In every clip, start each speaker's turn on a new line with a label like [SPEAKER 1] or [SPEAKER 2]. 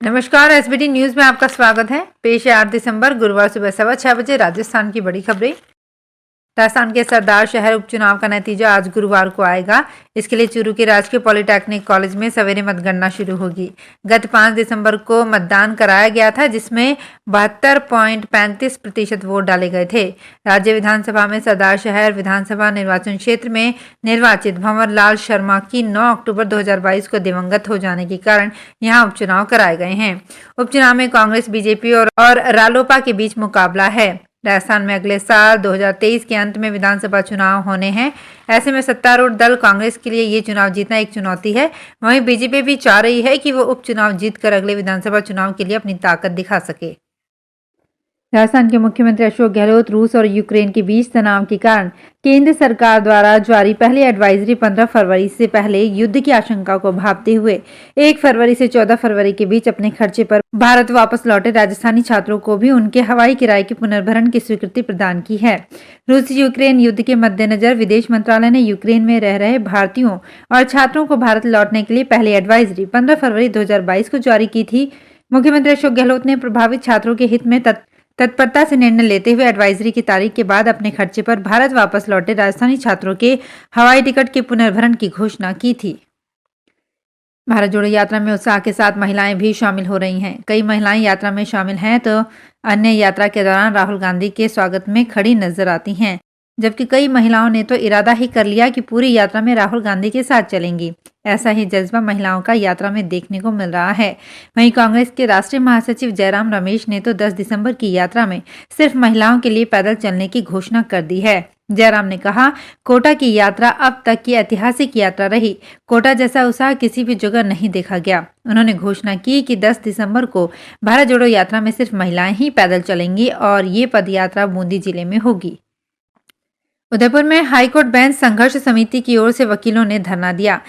[SPEAKER 1] नमस्कार। SBT news में आपका स्वागत है। पेश है 8 दिसंबर गुरुवार सुबह 6:15 बजे राजस्थान की बड़ी खबरें। राजस्थान के सरदार शहर उपचुनाव का नतीजा आज गुरुवार को आएगा। इसके लिए चूरू के राजकीय पॉलिटेक्निक कॉलेज में सवेरे मतगणना शुरू होगी। गत 5 दिसंबर को मतदान कराया गया था, जिसमें 72.35% वोट डाले गए थे। राज्य विधानसभा में सरदार शहर विधानसभा निर्वाचन क्षेत्र में निर्वाचित भंवर लाल शर्मा की 9 अक्टूबर 2022 को दिवंगत हो जाने के कारण यहाँ उपचुनाव कराए गए हैं। उपचुनाव में कांग्रेस, बीजेपी और रालोपा के बीच मुकाबला है। राजस्थान में अगले साल 2023 के अंत में विधानसभा चुनाव होने हैं। ऐसे में सत्तारूढ़ दल कांग्रेस के लिए ये चुनाव जीतना एक चुनौती है। वहीं बीजेपी भी चाह रही है कि वो उपचुनाव जीतकर अगले विधानसभा चुनाव के लिए अपनी ताकत दिखा सके। राजस्थान के मुख्यमंत्री अशोक गहलोत रूस और यूक्रेन के बीच तनाव के कारण केंद्र सरकार द्वारा जारी पहली एडवाइजरी 15 फरवरी से पहले युद्ध की आशंका को भांपते हुए 1 फरवरी से 14 फरवरी के बीच अपने खर्चे पर भारत वापस लौटे राजस्थानी छात्रों को भी उनके हवाई किराए के पुनर्भरण की स्वीकृति प्रदान की है। रूस यूक्रेन युद्ध के मद्देनजर विदेश मंत्रालय ने यूक्रेन में रह रहे भारतीयों और छात्रों को भारत लौटने के लिए पहली एडवाइजरी 15 फरवरी 2022 को जारी की थी। मुख्यमंत्री अशोक गहलोत ने प्रभावित छात्रों के हित में तत्परता से निर्णय लेते हुए एडवाइजरी की तारीख के बाद अपने खर्चे पर भारत वापस लौटे राजस्थानी छात्रों के हवाई टिकट के पुनर्भरण की घोषणा की थी। भारत जोड़ो यात्रा में उत्साह के साथ महिलाएं भी शामिल हो रही हैं। कई महिलाएं यात्रा में शामिल हैं तो अन्य यात्रा के दौरान राहुल गांधी के स्वागत में खड़ी नजर आती हैं, जबकि कई महिलाओं ने तो इरादा ही कर लिया कि पूरी यात्रा में राहुल गांधी के साथ चलेंगी। ऐसा ही जज्बा महिलाओं का यात्रा में देखने को मिल रहा है। वहीं कांग्रेस के राष्ट्रीय महासचिव जयराम रमेश ने तो 10 दिसंबर की यात्रा में सिर्फ महिलाओं के लिए पैदल चलने की घोषणा कर दी है। जयराम ने कहा, कोटा की यात्रा अब तक की ऐतिहासिक यात्रा रही। कोटा जैसा उत्साह किसी भी जगह नहीं देखा गया। उन्होंने घोषणा की कि 10 दिसंबर को भारत जोड़ो यात्रा में सिर्फ महिलाएं ही पैदल चलेंगी और ये पद यात्रा बूंदी जिले में होगी। उदयपुर में हाईकोर्ट बेंच संघर्ष समिति की ओर से वकीलों ने धरना दिया।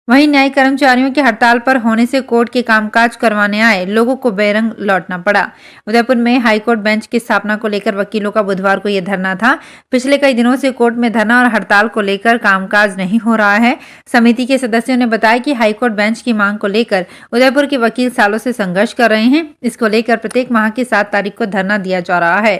[SPEAKER 1] वहीं न्यायिक कर्मचारियों की हड़ताल पर होने से कोर्ट के कामकाज करवाने आए लोगों को बेरंग लौटना पड़ा। उदयपुर में हाईकोर्ट बेंच की स्थापना को लेकर वकीलों का बुधवार को यह धरना था। पिछले कई दिनों से कोर्ट में धरना और हड़ताल को लेकर कामकाज नहीं हो रहा है। समिति के सदस्यों ने बताया कि हाईकोर्ट बेंच की मांग को लेकर उदयपुर के वकील सालों से संघर्ष कर रहे हैं। इसको लेकर प्रत्येक माह की 7 तारीख को धरना दिया जा रहा है।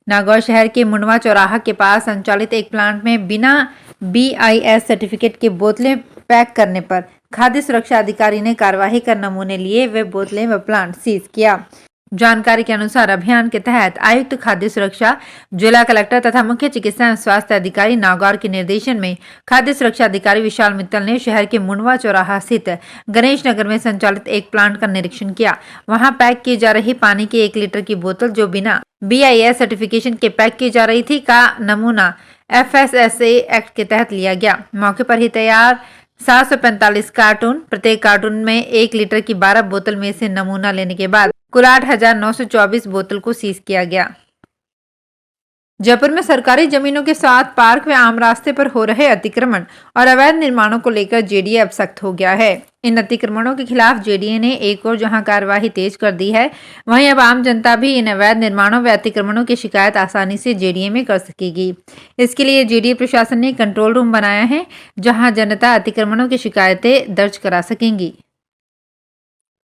[SPEAKER 1] नागौर शहर के मुंडवा चौराहा के पास संचालित एक प्लांट में बिना BIS सर्टिफिकेट की बोतलें पैक करने पर खाद्य सुरक्षा अधिकारी ने कार्यवाही कर नमूने लिए। वे बोतलें व प्लांट सीज किया। जानकारी के अनुसार अभियान के तहत आयुक्त खाद्य सुरक्षा, जिला कलेक्टर तथा मुख्य चिकित्सा एवं स्वास्थ्य अधिकारी नागौर के निर्देशन में खाद्य सुरक्षा अधिकारी विशाल मित्तल ने शहर के मुंडवा चौराहा स्थित गणेश नगर में संचालित एक प्लांट का निरीक्षण किया। वहां पैक की जा रही पानी की 1 लीटर की बोतल जो बिना BIS सर्टिफिकेशन के पैक की जा रही थी का नमूना FSSAI एक्ट के तहत लिया गया। मौके पर ही तैयार 745 कार्टून, प्रत्येक कार्टून में 1 लीटर की 12 बोतल में से नमूना लेने के बाद कुल 8,924 बोतल को सीज किया गया। जयपुर में सरकारी जमीनों के साथ पार्क व आम रास्ते पर हो रहे अतिक्रमण और अवैध निर्माणों को लेकर JDA अब सख्त हो गया है। इन अतिक्रमणों के खिलाफ JDA ने एक और जहां कार्यवाही तेज कर दी है, वहीं अब आम जनता भी इन अवैध निर्माणों व अतिक्रमणों की शिकायत आसानी से JDA में कर सकेगी। इसके लिए JDA प्रशासन ने कंट्रोल रूम बनाया है, जहां जनता अतिक्रमणों की शिकायतें दर्ज करा सकेंगी।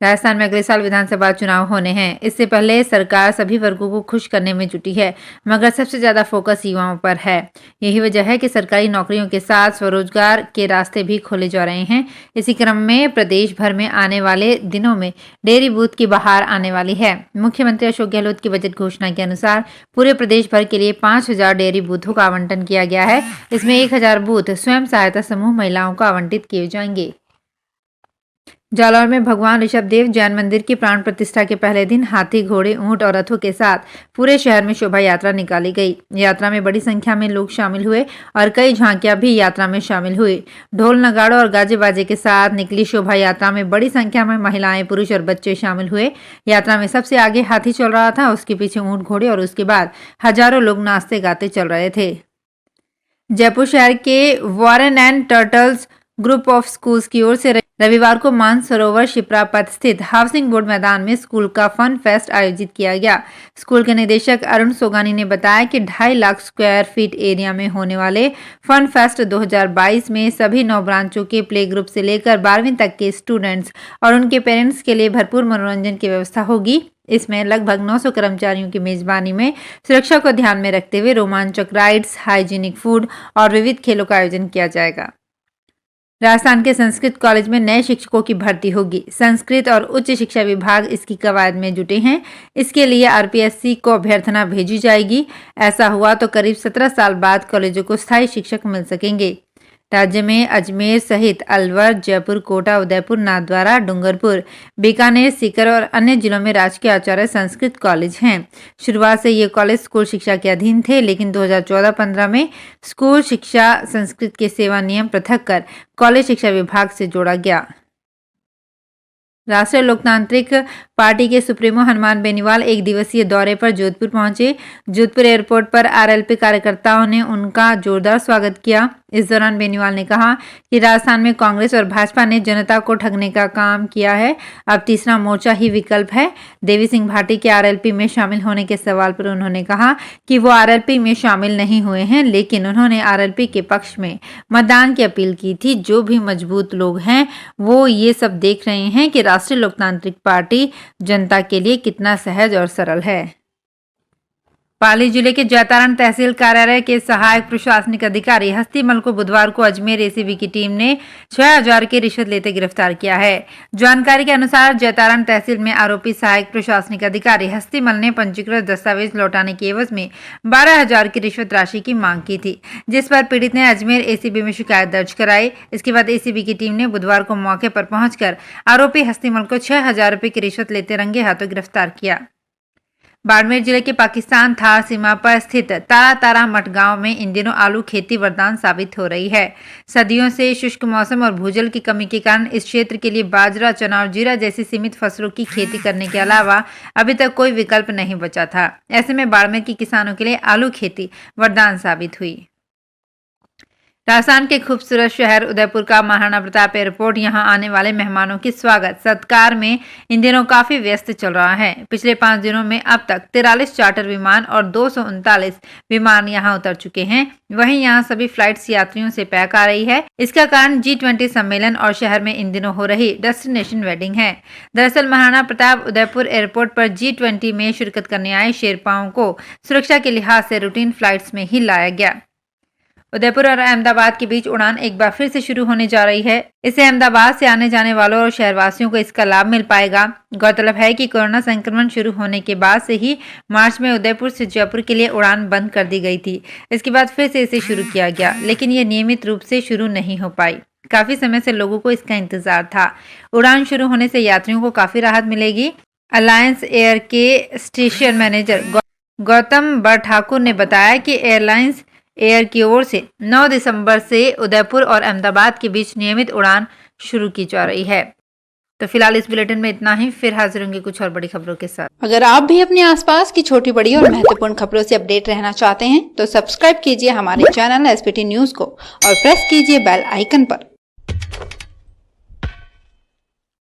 [SPEAKER 1] राजस्थान में अगले साल विधानसभा चुनाव होने हैं। इससे पहले सरकार सभी वर्गों को खुश करने में जुटी है, मगर सबसे ज्यादा फोकस युवाओं पर है। यही वजह है कि सरकारी नौकरियों के साथ स्वरोजगार के रास्ते भी खोले जा रहे हैं। इसी क्रम में प्रदेश भर में आने वाले दिनों में डेयरी बूथ की बहार आने वाली है। मुख्यमंत्री अशोक गहलोत की बजट घोषणा के अनुसार पूरे प्रदेश भर के लिए 5,000 डेयरी बूथों का आवंटन किया गया है। इसमें 1,000 बूथ स्वयं सहायता समूह महिलाओं को आवंटित किए जाएंगे। जालौर में भगवान ऋषभदेव जैन मंदिर की प्राण प्रतिष्ठा के पहले दिन हाथी, घोड़े, ऊंट और रथों के साथ पूरे शहर में शोभा यात्रा निकाली गई। यात्रा में बड़ी संख्या में लोग शामिल हुए और कई झांकियां भी यात्रा में शामिल हुई। ढोल, नगाड़ों और गाजे बाजे के साथ निकली शोभा यात्रा में बड़ी संख्या में महिलाएं, पुरुष और बच्चे शामिल हुए। यात्रा में सबसे आगे हाथी चल रहा था, उसके पीछे ऊंट, घोड़े और उसके बाद हजारों लोग नाचते गाते चल रहे थे। जयपुर शहर के Warren and turtles group of schools की ओर से रविवार को मानसरोवर शिप्रा पथ स्थित हाउसिंग बोर्ड मैदान में स्कूल का फन फेस्ट आयोजित किया गया। स्कूल के निदेशक अरुण सोगानी ने बताया कि 2.5 लाख स्क्वायर फीट एरिया में होने वाले फन फेस्ट 2022 में सभी 9 ब्रांचों के प्ले ग्रुप से लेकर 12वीं तक के स्टूडेंट्स और उनके पेरेंट्स के लिए भरपूर मनोरंजन की व्यवस्था होगी। इसमें लगभग 900 कर्मचारियों की मेजबानी में सुरक्षा को ध्यान में रखते हुए रोमांचक राइड्स, हाइजीनिक फूड और विविध खेलों का आयोजन किया जाएगा। राजस्थान के संस्कृत कॉलेज में नए शिक्षकों की भर्ती होगी। संस्कृत और उच्च शिक्षा विभाग इसकी कवायद में जुटे हैं। इसके लिए आरपीएससी को अभ्यर्थना भेजी जाएगी। ऐसा हुआ तो करीब 17 साल बाद कॉलेजों को स्थायी शिक्षक मिल सकेंगे। राज्य में अजमेर सहित अलवर, जयपुर, कोटा, उदयपुर, नाथद्वारा, डूंगरपुर, बीकानेर, सीकर और अन्य जिलों में राजकीय आचार्य संस्कृत कॉलेज हैं। शुरुआत से ये कॉलेज स्कूल शिक्षा के अधीन थे, लेकिन 2014-15 में स्कूल शिक्षा संस्कृत के सेवा नियम पृथक कर कॉलेज शिक्षा विभाग से जोड़ा गया। राष्ट्रीय लोकतांत्रिक पार्टी के सुप्रीमो हनुमान बेनीवाल एक दिवसीय दौरे पर जोधपुर पहुंचे। जोधपुर एयरपोर्ट पर आरएलपी कार्यकर्ताओं ने उनका जोरदार स्वागत किया। इस दौरान बेनीवाल ने कहा कि राजस्थान में कांग्रेस और भाजपा ने जनता को ठगने का काम किया है। अब तीसरा मोर्चा ही विकल्प है। देवी सिंह भाटी के आरएलपी में शामिल होने के सवाल पर उन्होंने कहा कि वो आरएलपी में शामिल नहीं हुए हैं, लेकिन उन्होंने आरएलपी के पक्ष में मतदान की अपील की थी। जो भी मजबूत लोग हैं वो ये सब देख रहे हैं कि राष्ट्रीय लोकतांत्रिक पार्टी जनता के लिए कितना सहज और सरल है। पाली जिले के जैतारण तहसील कार्यालय के सहायक प्रशासनिक अधिकारी हस्तीमल को बुधवार को अजमेर एसीबी की टीम ने 6000 की रिश्वत लेते गिरफ्तार किया है। जानकारी के अनुसार जैतारण तहसील में आरोपी सहायक प्रशासनिक अधिकारी हस्तीमल ने पंजीकृत दस्तावेज लौटाने के एवज में 12000 की रिश्वत राशि की मांग की थी, जिस पर पीड़ित ने अजमेर एसीबी में शिकायत दर्ज कराई। इसके बाद एसीबी की टीम ने बुधवार को मौके पर पहुंचकर आरोपी हस्तीमल को 6000 रुपए की रिश्वत लेते रंगे हाथों गिरफ्तार किया। बाड़मेर जिले के पाकिस्तान थार सीमा पर स्थित तारा मठ गांव में इन दिनों आलू खेती वरदान साबित हो रही है। सदियों से शुष्क मौसम और भूजल की कमी के कारण इस क्षेत्र के लिए बाजरा, चना और जीरा जैसी सीमित फसलों की खेती करने के अलावा अभी तक कोई विकल्प नहीं बचा था। ऐसे में बाड़मेर के किसानों के लिए आलू खेती वरदान साबित हुई। राजस्थान के खूबसूरत शहर उदयपुर का महाराणा प्रताप एयरपोर्ट यहां आने वाले मेहमानों के स्वागत सत्कार में इन दिनों काफी व्यस्त चल रहा है। पिछले 5 दिनों में अब तक 43 चार्टर विमान और 239 विमान यहां उतर चुके हैं। वहीं यहां सभी फ्लाइट्स यात्रियों से पैक आ रही है। इसका कारण G20 सम्मेलन और शहर में इन दिनों हो रही डेस्टिनेशन वेडिंग है। दरअसल महाराणा प्रताप उदयपुर एयरपोर्ट पर G20 में शिरकत करने आए शेरपाओं को सुरक्षा के लिहाज से रूटीन फ्लाइट्स में ही लाया गया। उदयपुर और अहमदाबाद के बीच उड़ान एक बार फिर से शुरू होने जा रही है। इससे अहमदाबाद से आने जाने वालों और शहरवासियों को इसका लाभ मिल पाएगा। गौरतलब है कि कोरोना संक्रमण शुरू होने के बाद से ही मार्च में उदयपुर से जयपुर के लिए उड़ान बंद कर दी गई थी। इसके बाद फिर से इसे शुरू किया गया, लेकिन ये नियमित रूप से शुरू नहीं हो पाई। काफी समय से लोगों को इसका इंतजार था। उड़ान शुरू होने से यात्रियों को काफी राहत मिलेगी। अलायंस एयर के स्टेशन मैनेजर गौतम ठाकुर ने बताया कि एयरलाइंस एयर की ओर से 9 दिसंबर से उदयपुर और अहमदाबाद के बीच नियमित उड़ान शुरू की जा रही है। तो फिलहाल इस बुलेटिन में इतना ही। फिर हाजिर होंगे कुछ और बड़ी खबरों के साथ।
[SPEAKER 2] अगर आप भी अपने आसपास की छोटी बड़ी और महत्वपूर्ण खबरों से अपडेट रहना चाहते हैं तो सब्सक्राइब कीजिए हमारे चैनल एसपीटी न्यूज को और प्रेस कीजिए बेल आइकन पर।